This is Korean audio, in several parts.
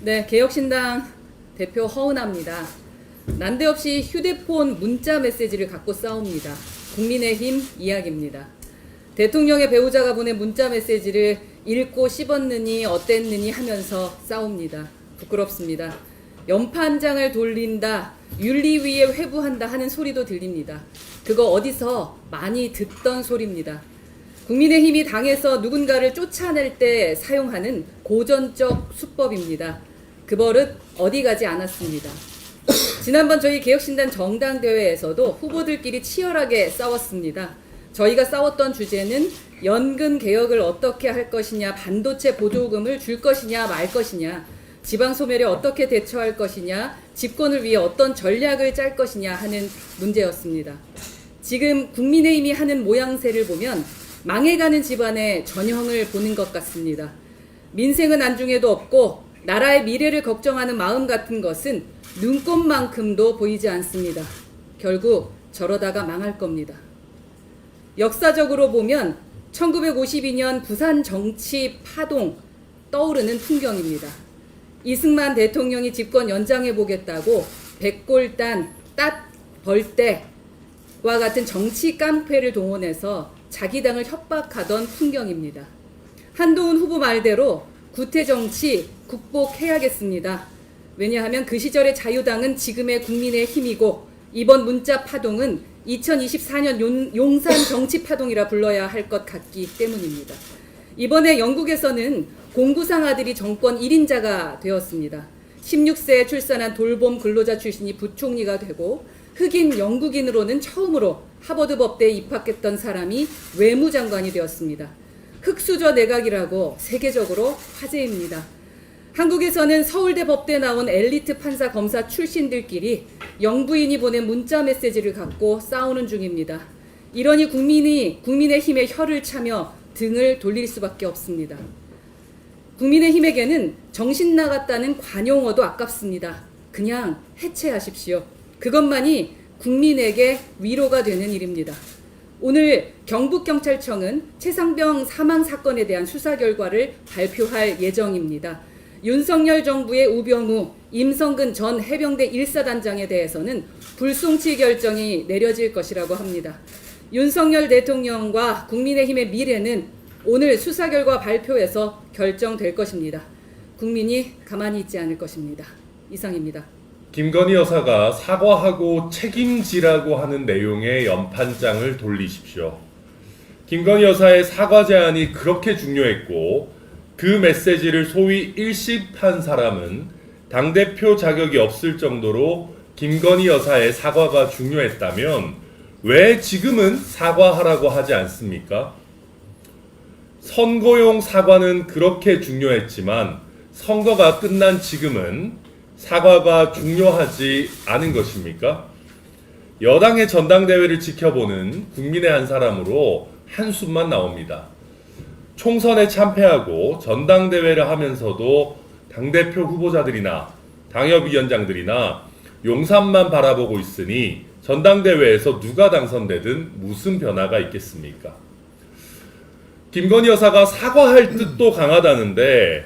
네, 개혁신당 대표 허은하입니다. 난데없이 휴대폰 문자 메시지를 갖고 싸웁니다. 국민의힘 이야기입니다. 대통령의 배우자가 보낸 문자 메시지를 읽고 씹었느니 어땠느니 하면서 싸웁니다. 부끄럽습니다. 연판장을 돌린다, 윤리위에 회부한다 하는 소리도 들립니다. 그거 어디서 많이 듣던 소리입니다. 국민의힘이 당에서 누군가를 쫓아낼 때 사용하는 고전적 수법입니다. 그 버릇 어디 가지 않았습니다. 지난번 저희 개혁신당 정당대회에서도 후보들끼리 치열하게 싸웠습니다. 저희가 싸웠던 주제는 연금 개혁을 어떻게 할 것이냐, 반도체 보조금을 줄 것이냐 말 것이냐, 지방소멸에 어떻게 대처할 것이냐, 집권을 위해 어떤 전략을 짤 것이냐 하는 문제였습니다. 지금 국민의힘이 하는 모양새를 보면 망해가는 집안의 전형을 보는 것 같습니다. 민생은 안중에도 없고 나라의 미래를 걱정하는 마음 같은 것은 눈꼽만큼도 보이지 않습니다. 결국 저러다가 망할 겁니다. 역사적으로 보면 1952년 부산 정치 파동 떠오르는 풍경입니다. 이승만 대통령이 집권 연장해 보겠다고 백골단, 벌떼와 같은 정치 깡패를 동원해서 자기 당을 협박하던 풍경입니다. 한동훈 후보 말대로 구태정치 극복해야겠습니다. 왜냐하면 그 시절의 자유당은 지금의 국민의 힘이고 이번 문자 파동은 2024년 용산 정치 파동이라 불러야 할 것 같기 때문입니다. 이번에 영국에서는 공구상 아들이 정권 1인자가 되었습니다. 16세에 출산한 돌봄 근로자 출신이 부총리가 되고 흑인 영국인으로는 처음으로 하버드 법대에 입학했던 사람이 외무장관이 되었습니다. 흑수저 내각이라고 세계적으로 화제입니다. 한국에서는 서울대 법대 나온 엘리트 판사 검사 출신들끼리 영부인이 보낸 문자 메시지를 갖고 싸우는 중입니다. 이러니 국민의힘의 혀를 차며 등을 돌릴 수밖에 없습니다. 국민의힘에게는 정신 나갔다는 관용어도 아깝습니다. 그냥 해체하십시오. 그것만이 국민에게 위로가 되는 일입니다. 오늘 경북경찰청은 최상병 사망 사건에 대한 수사 결과를 발표할 예정입니다. 윤석열 정부의 우병우, 임성근 전 해병대 1사단장에 대해서는 불송치 결정이 내려질 것이라고 합니다. 윤석열 대통령과 국민의힘의 미래는 오늘 수사 결과 발표에서 결정될 것입니다. 국민이 가만히 있지 않을 것입니다. 이상입니다. 김건희 여사가 사과하고 책임지라고 하는 내용의 연판장을 돌리십시오. 김건희 여사의 사과 제안이 그렇게 중요했고 그 메시지를 소위 일십한 사람은 당대표 자격이 없을 정도로 김건희 여사의 사과가 중요했다면 왜 지금은 사과하라고 하지 않습니까? 선거용 사과는 그렇게 중요했지만 선거가 끝난 지금은 사과가 중요하지 않은 것입니까? 여당의 전당대회를 지켜보는 국민의 한 사람으로 한숨만 나옵니다. 총선에 참패하고 전당대회를 하면서도 당대표 후보자들이나 당협위원장들이나 용산만 바라보고 있으니 전당대회에서 누가 당선되든 무슨 변화가 있겠습니까? 김건희 여사가 사과할 뜻도 강하다는데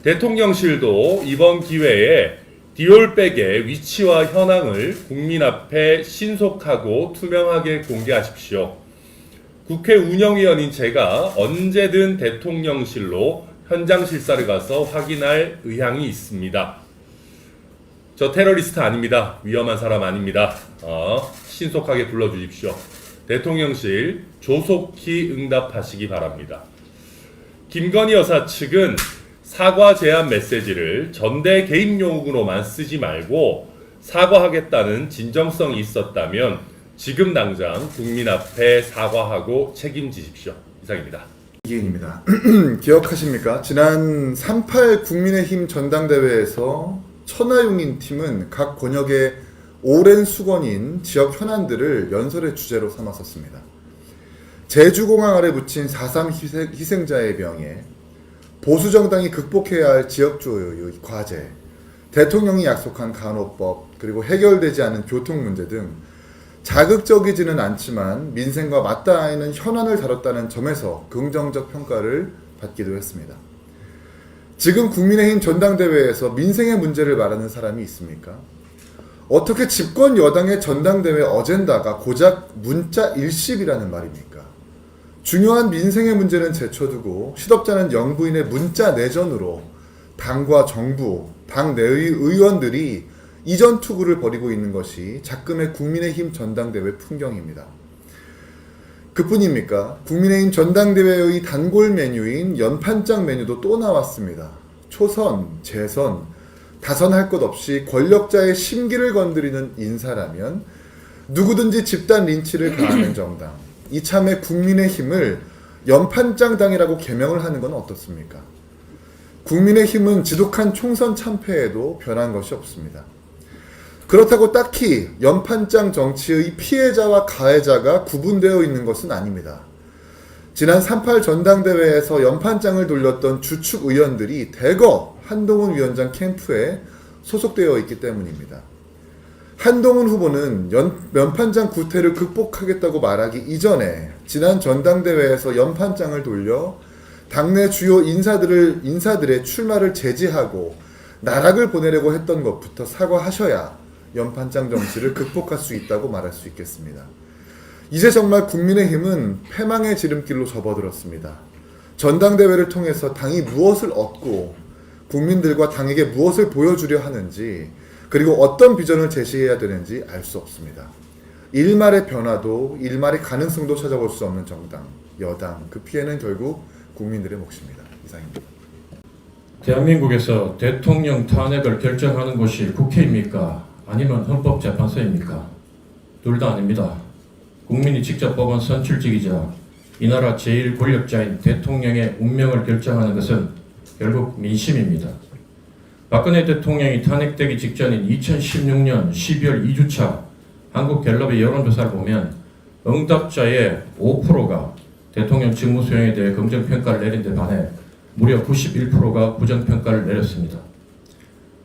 대통령실도 이번 기회에 디올백의 위치와 현황을 국민 앞에 신속하고 투명하게 공개하십시오. 국회 운영위원인 제가 언제든 대통령실로 현장 실사를 가서 확인할 의향이 있습니다. 저 테러리스트 아닙니다. 위험한 사람 아닙니다. 신속하게 불러주십시오. 대통령실 조속히 응답하시기 바랍니다. 김건희 여사 측은 사과 제안 메시지를 전대 개인 용으로만 쓰지 말고 사과하겠다는 진정성이 있었다면 지금 당장 국민 앞에 사과하고 책임지십시오. 이상입니다. 이기은입니다. 기억하십니까? 지난 3.8 국민의힘 전당대회에서 천하용인 팀은 각 권역의 오랜 수건인 지역 현안들을 연설의 주제로 삼았었습니다. 제주공항 아래 묻힌 4.3 희생자의 명예, 보수정당이 극복해야 할 지역주의 과제, 대통령이 약속한 간호법, 그리고 해결되지 않은 교통 문제 등 자극적이지는 않지만 민생과 맞닿아 있는 현안을 다뤘다는 점에서 긍정적 평가를 받기도 했습니다. 지금 국민의힘 전당대회에서 민생의 문제를 말하는 사람이 있습니까? 어떻게 집권 여당의 전당대회 어젠다가 고작 문자 일십이라는 말입니까? 중요한 민생의 문제는 제쳐두고 시덥잖은 영부인의 문자 내전으로 당과 정부, 당 내의 의원들이 이전 투구를 벌이고 있는 것이 작금의 국민의힘 전당대회 풍경입니다. 그뿐입니까? 국민의힘 전당대회의 단골 메뉴인 연판장 메뉴도 또 나왔습니다. 초선, 재선, 다선할 것 없이 권력자의 심기를 건드리는 인사라면 누구든지 집단 린치를 가하는 정당, 이참에 국민의힘을 연판장당이라고 개명을 하는 건 어떻습니까? 국민의힘은 지독한 총선 참패에도 변한 것이 없습니다. 그렇다고 딱히 연판장 정치의 피해자와 가해자가 구분되어 있는 것은 아닙니다. 지난 3.8 전당대회에서 연판장을 돌렸던 주축 의원들이 대거 한동훈 위원장 캠프에 소속되어 있기 때문입니다. 한동훈 후보는 연판장 구태를 극복하겠다고 말하기 이전에 지난 전당대회에서 연판장을 돌려 당내 주요 인사들의 출마를 제지하고 나락을 보내려고 했던 것부터 사과하셔야 연판장 정치를 극복할 수 있다고 말할 수 있겠습니다. 이제 정말 국민의힘은 패망의 지름길로 접어들었습니다. 전당대회를 통해서 당이 무엇을 얻고 국민들과 당에게 무엇을 보여주려 하는지, 그리고 어떤 비전을 제시해야 되는지 알 수 없습니다. 일말의 변화도 일말의 가능성도 찾아볼 수 없는 정당, 여당, 그 피해는 결국 국민들의 몫입니다. 이상입니다. 대한민국에서 대통령 탄핵을 결정하는 곳이 국회입니까? 아니면 헌법재판소입니까? 둘 다 아닙니다. 국민이 직접 뽑은 선출직이자 이 나라 제일 권력자인 대통령의 운명을 결정하는 것은 결국 민심입니다. 박근혜 대통령이 탄핵되기 직전인 2016년 12월 2주차 한국갤럽의 여론조사를 보면 응답자의 5%가 대통령 직무 수행에 대해 긍정평가를 내린 데 반해 무려 91%가 부정평가를 내렸습니다.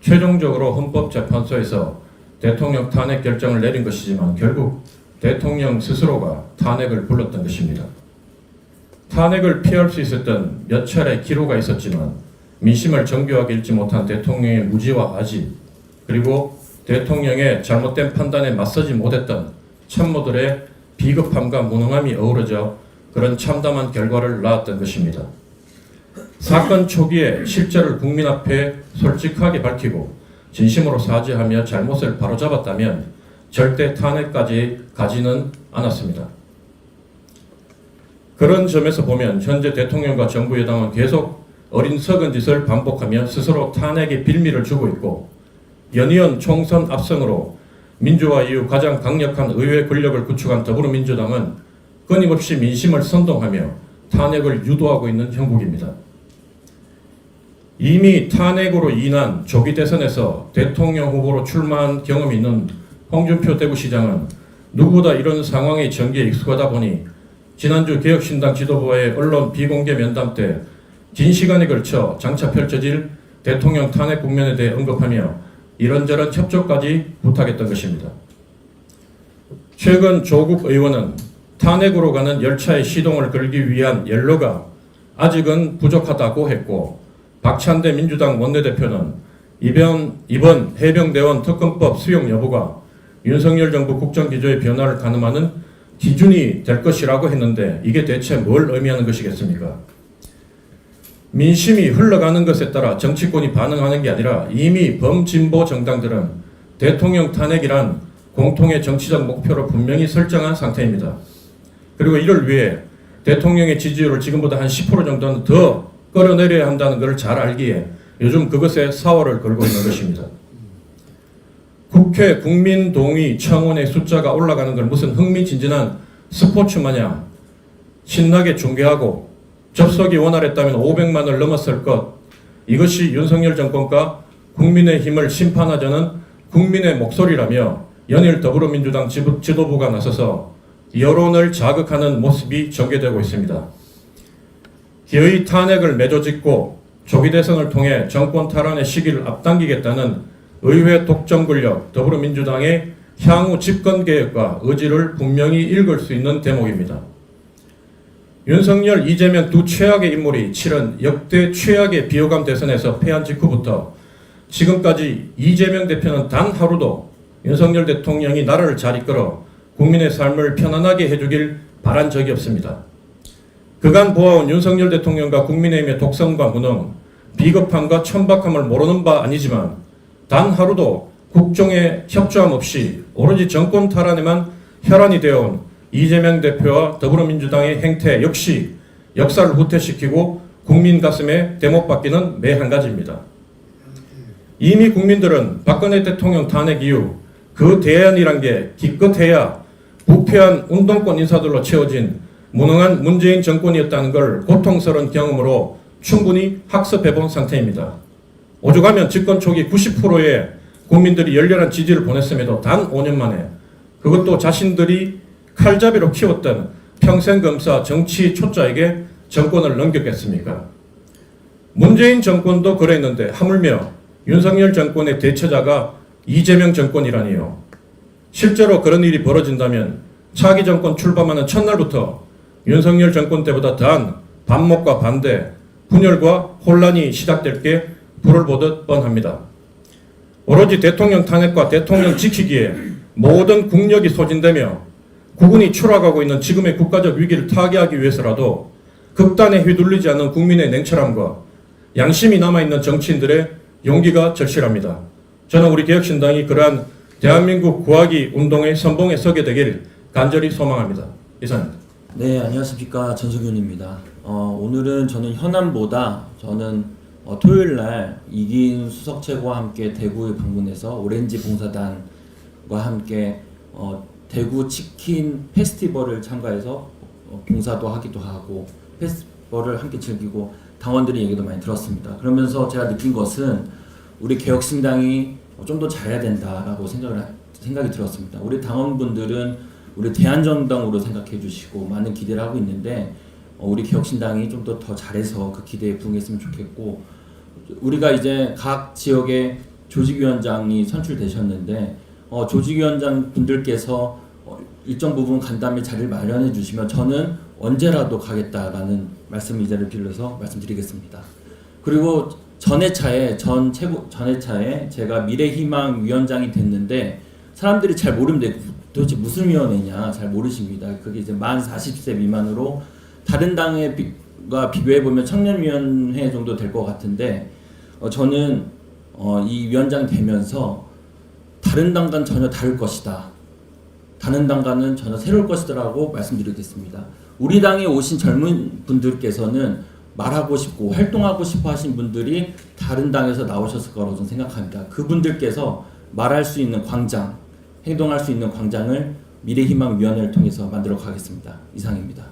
최종적으로 헌법재판소에서 대통령 탄핵 결정을 내린 것이지만 결국 대통령 스스로가 탄핵을 불렀던 것입니다. 탄핵을 피할 수 있었던 몇 차례 기로가 있었지만 민심을 정교하게 읽지 못한 대통령의 무지와 아지, 그리고 대통령의 잘못된 판단에 맞서지 못했던 참모들의 비겁함과 무능함이 어우러져 그런 참담한 결과를 낳았던 것입니다. 사건 초기에 실제를 국민 앞에 솔직하게 밝히고 진심으로 사죄하며 잘못을 바로잡았다면 절대 탄핵까지 가지는 않았습니다. 그런 점에서 보면 현재 대통령과 정부 여당은 계속 어린석은 짓을 반복하며 스스로 탄핵의 빌미를 주고 있고, 연이은 총선 압승으로 민주화 이후 가장 강력한 의회 권력을 구축한 더불어민주당은 끊임없이 민심을 선동하며 탄핵을 유도하고 있는 형국입니다. 이미 탄핵으로 인한 조기 대선에서 대통령 후보로 출마한 경험이 있는 홍준표 대구시장은 누구보다 이런 상황의 전개에 익숙하다 보니 지난주 개혁신당 지도부와의 언론 비공개 면담 때 긴 시간에 걸쳐 장차 펼쳐질 대통령 탄핵 국면에 대해 언급하며 이런저런 협조까지 부탁했던 것입니다. 최근 조국 의원은 탄핵으로 가는 열차의 시동을 걸기 위한 연로가 아직은 부족하다고 했고, 박찬대 민주당 원내대표는 이번 해병대원 특검법 수용 여부가 윤석열 정부 국정기조의 변화를 가늠하는 기준이 될 것이라고 했는데 이게 대체 뭘 의미하는 것이겠습니까? 민심이 흘러가는 것에 따라 정치권이 반응하는 게 아니라 이미 범진보 정당들은 대통령 탄핵이란 공통의 정치적 목표로 분명히 설정한 상태입니다. 그리고 이를 위해 대통령의 지지율을 지금보다 한 10% 정도는 더 끌어내려야 한다는 것을 잘 알기에 요즘 그것에 사활을 걸고 있는 것입니다. 국회 국민동의 청원의 숫자가 올라가는 걸 무슨 흥미진진한 스포츠 마냥 신나게 중계하고 접속이 원활했다면 500만을 넘었을 것, 이것이 윤석열 정권과 국민의힘을 심판하자는 국민의 목소리라며 연일 더불어민주당 지도부가 나서서 여론을 자극하는 모습이 전개되고 있습니다. 기어이 탄핵을 매조짓고 조기 대선을 통해 정권 탈환의 시기를 앞당기겠다는 의회 독점 권력 더불어민주당의 향후 집권 계획과 의지를 분명히 읽을 수 있는 대목입니다. 윤석열, 이재명 두 최악의 인물이 치른 역대 최악의 비호감 대선에서 패한 직후부터 지금까지 이재명 대표는 단 하루도 윤석열 대통령이 나라를 잘 이끌어 국민의 삶을 편안하게 해주길 바란 적이 없습니다. 그간 보아온 윤석열 대통령과 국민의힘의 독선과 무능, 비겁함과 천박함을 모르는 바 아니지만 단 하루도 국정에 협조함 없이 오로지 정권 탈환에만 혈안이 되어온 이재명 대표와 더불어민주당의 행태 역시 역사를 후퇴시키고 국민 가슴에 대못받기는 매 한 가지입니다. 이미 국민들은 박근혜 대통령 탄핵 이후 그 대안이란 게 기껏해야 부패한 운동권 인사들로 채워진 무능한 문재인 정권이었다는 걸 고통스러운 경험으로 충분히 학습해본 상태입니다. 오죽하면 집권 초기 90%의 국민들이 열렬한 지지를 보냈음에도 단 5년 만에 그것도 자신들이 칼잡이로 키웠던 평생검사 정치 초짜에게 정권을 넘겼겠습니까? 문재인 정권도 그랬는데 하물며 윤석열 정권의 대처자가 이재명 정권이라니요. 실제로 그런 일이 벌어진다면 차기 정권 출범하는 첫날부터 윤석열 정권 때보다 더한 반목과 반대, 분열과 혼란이 시작될 게 불을 보듯 뻔합니다. 오로지 대통령 탄핵과 대통령 지키기에 모든 국력이 소진되며 국운이 추락하고 있는 지금의 국가적 위기를 타개하기 위해서라도 극단에 휘둘리지 않는 국민의 냉철함과 양심이 남아있는 정치인들의 용기가 절실합니다. 저는 우리 개혁신당이 그러한 대한민국 구하기 운동의 선봉에 서게 되길 간절히 소망합니다. 이상입니다. 네, 안녕하십니까. 전승윤입니다. 오늘은 저는 현안보다 저는 토요일 날 이긴 수석 최고와 함께 대구에 방문해서 오렌지 봉사단과 함께 대구 치킨 페스티벌을 참가해서 봉사도 하기도 하고 페스티벌을 함께 즐기고 당원들의 얘기도 많이 들었습니다. 그러면서 제가 느낀 것은 우리 개혁신당이 좀 더 잘해야 된다라고 생각이 들었습니다. 우리 당원분들은 우리 대한정당으로 생각해 주시고 많은 기대를 하고 있는데 우리 개혁신당이 좀 더 잘해서 그 기대에 부응했으면 좋겠고, 우리가 이제 각 지역의 조직위원장이 선출되셨는데 조직위원장 분들께서 일정 부분 간담회 자리를 마련해 주시면 저는 언제라도 가겠다라는 말씀을 이 자리를 빌려서 말씀드리겠습니다. 그리고 전회차에 제가 미래희망 위원장이 됐는데 사람들이 잘 모르는데 도대체 무슨 위원회냐 잘 모르십니다. 그게 이제 만 40세 미만으로 다른 당과 비교해 보면 청년위원회 정도 될 것 같은데 저는 이 위원장 되면서 다른 당과는 전혀 다를 것이다. 다른 당과는 전혀 새로울 것이다라고 말씀드리겠습니다. 우리 당에 오신 젊은 분들께서는 말하고 싶고 활동하고 싶어 하신 분들이 다른 당에서 나오셨을 거라고 저는 생각합니다. 그분들께서 말할 수 있는 광장, 행동할 수 있는 광장을 미래희망위원회를 통해서 만들어 가겠습니다. 이상입니다.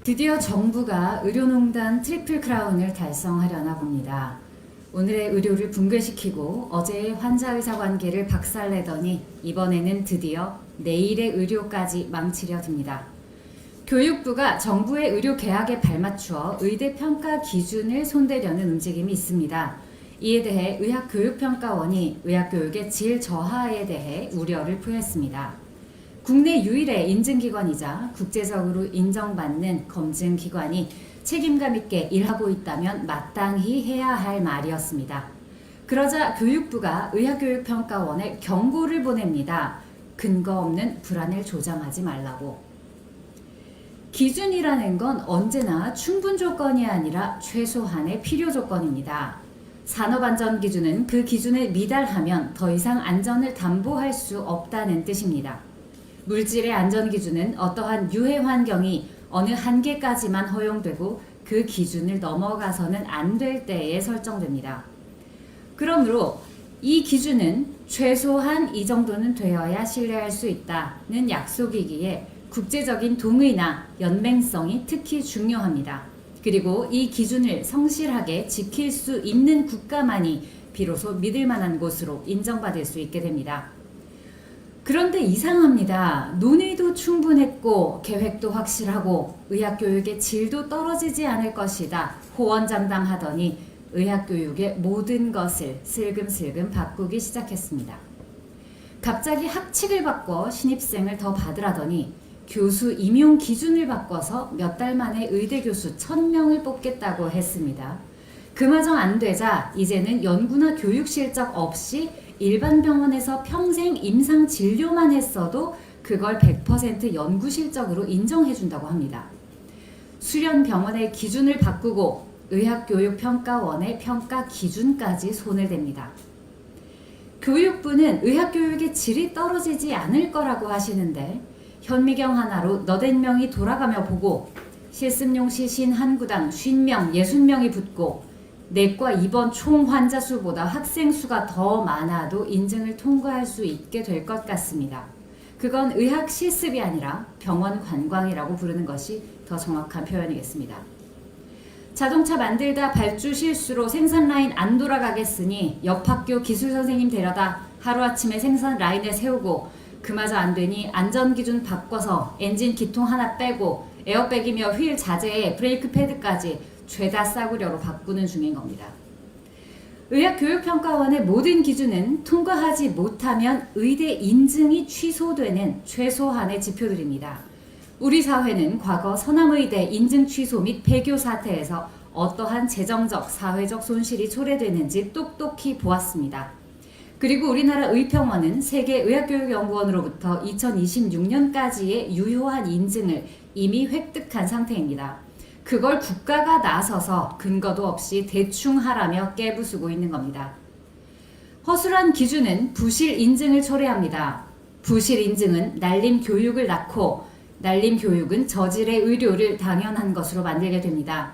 드디어 정부가 의료농단 트리플 크라운을 달성하려나 봅니다. 오늘의 의료를 붕괴시키고 어제의 환자의사 관계를 박살내더니 이번에는 드디어 내일의 의료까지 망치려 듭니다. 교육부가 정부의 의료 개혁에 발맞추어 의대 평가 기준을 손대려는 움직임이 있습니다. 이에 대해 의학교육평가원이 의학교육의 질 저하에 대해 우려를 표했습니다. 국내 유일의 인증기관이자 국제적으로 인정받는 검증기관이 책임감 있게 일하고 있다면 마땅히 해야 할 말이었습니다. 그러자 교육부가 의학교육평가원에 경고를 보냅니다. 근거 없는 불안을 조장하지 말라고. 기준이라는 건 언제나 충분 조건이 아니라 최소한의 필요 조건입니다. 산업안전기준은 그 기준을 미달하면 더 이상 안전을 담보할 수 없다는 뜻입니다. 물질의 안전기준은 어떠한 유해 환경이 어느 한계까지만 허용되고 그 기준을 넘어가서는 안 될 때에 설정됩니다. 그러므로 이 기준은 최소한 이 정도는 되어야 신뢰할 수 있다는 약속이기에 국제적인 동의나 연맹성이 특히 중요합니다. 그리고 이 기준을 성실하게 지킬 수 있는 국가만이 비로소 믿을 만한 곳으로 인정받을 수 있게 됩니다. 그런데 이상합니다. 논의도 충분했고 계획도 확실하고 의학교육의 질도 떨어지지 않을 것이다 호언장담하더니 의학교육의 모든 것을 슬금슬금 바꾸기 시작했습니다. 갑자기 학칙을 바꿔 신입생을 더 받으라더니 교수 임용 기준을 바꿔서 몇 달 만에 의대 교수 1000명을 뽑겠다고 했습니다. 그마저 안 되자 이제는 연구나 교육 실적 없이 일반 병원에서 평생 임상 진료만 했어도 그걸 100% 연구 실적으로 인정해준다고 합니다. 수련 병원의 기준을 바꾸고 의학교육평가원의 평가 기준까지 손을 댑니다. 교육부는 의학교육의 질이 떨어지지 않을 거라고 하시는데 현미경 하나로 너댓 명이 돌아가며 보고 실습용시 51구당 50명, 60명이 붙고 내과 입원 총 환자 수보다 학생 수가 더 많아도 인증을 통과할 수 있게 될 것 같습니다. 그건 의학 실습이 아니라 병원 관광이라고 부르는 것이 더 정확한 표현이겠습니다. 자동차 만들다 발주 실수로 생산 라인 안 돌아가겠으니 옆 학교 기술 선생님 데려다 하루아침에 생산 라인에 세우고 그마저 안 되니 안전기준 바꿔서 엔진 기통 하나 빼고 에어백이며 휠 자재에 브레이크 패드까지 죄다 싸구려로 바꾸는 중인 겁니다. 의학교육평가원의 모든 기준은 통과하지 못하면 의대 인증이 취소되는 최소한의 지표들입니다. 우리 사회는 과거 서남의대 인증 취소 및 폐교 사태에서 어떠한 재정적, 사회적 손실이 초래되는지 똑똑히 보았습니다. 그리고 우리나라 의평원은 세계의학교육연구원으로부터 2026년까지의 유효한 인증을 이미 획득한 상태입니다. 그걸 국가가 나서서 근거도 없이 대충 하라며 깨부수고 있는 겁니다. 허술한 기준은 부실 인증을 초래합니다. 부실 인증은 날림 교육을 낳고 날림 교육은 저질의 의료를 당연한 것으로 만들게 됩니다.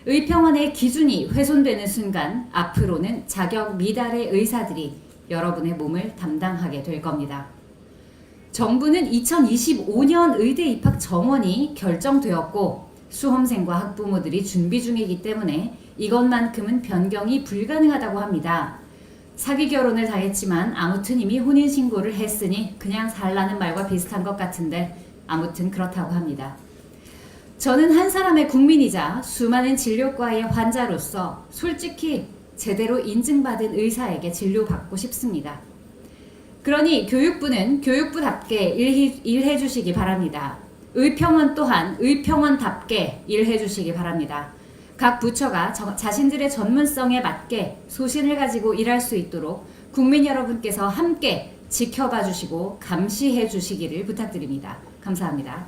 의평원의 기준이 훼손되는 순간 앞으로는 자격 미달의 의사들이 여러분의 몸을 담당하게 될 겁니다. 정부는 2025년 의대 입학 정원이 결정되었고 수험생과 학부모들이 준비 중이기 때문에 이것만큼은 변경이 불가능하다고 합니다. 사기 결혼을 당했지만 아무튼 이미 혼인신고를 했으니 그냥 살라는 말과 비슷한 것 같은데 아무튼 그렇다고 합니다. 저는 한 사람의 국민이자 수많은 진료과의 환자로서 솔직히 제대로 인증받은 의사에게 진료받고 싶습니다. 그러니 교육부는 교육부답게 일해 주시기 바랍니다. 의평원 또한 의평원답게 일해 주시기 바랍니다. 각 부처가 자신들의 전문성에 맞게 소신을 가지고 일할 수 있도록 국민 여러분께서 함께 지켜봐 주시고 감시해 주시기를 부탁드립니다. 감사합니다.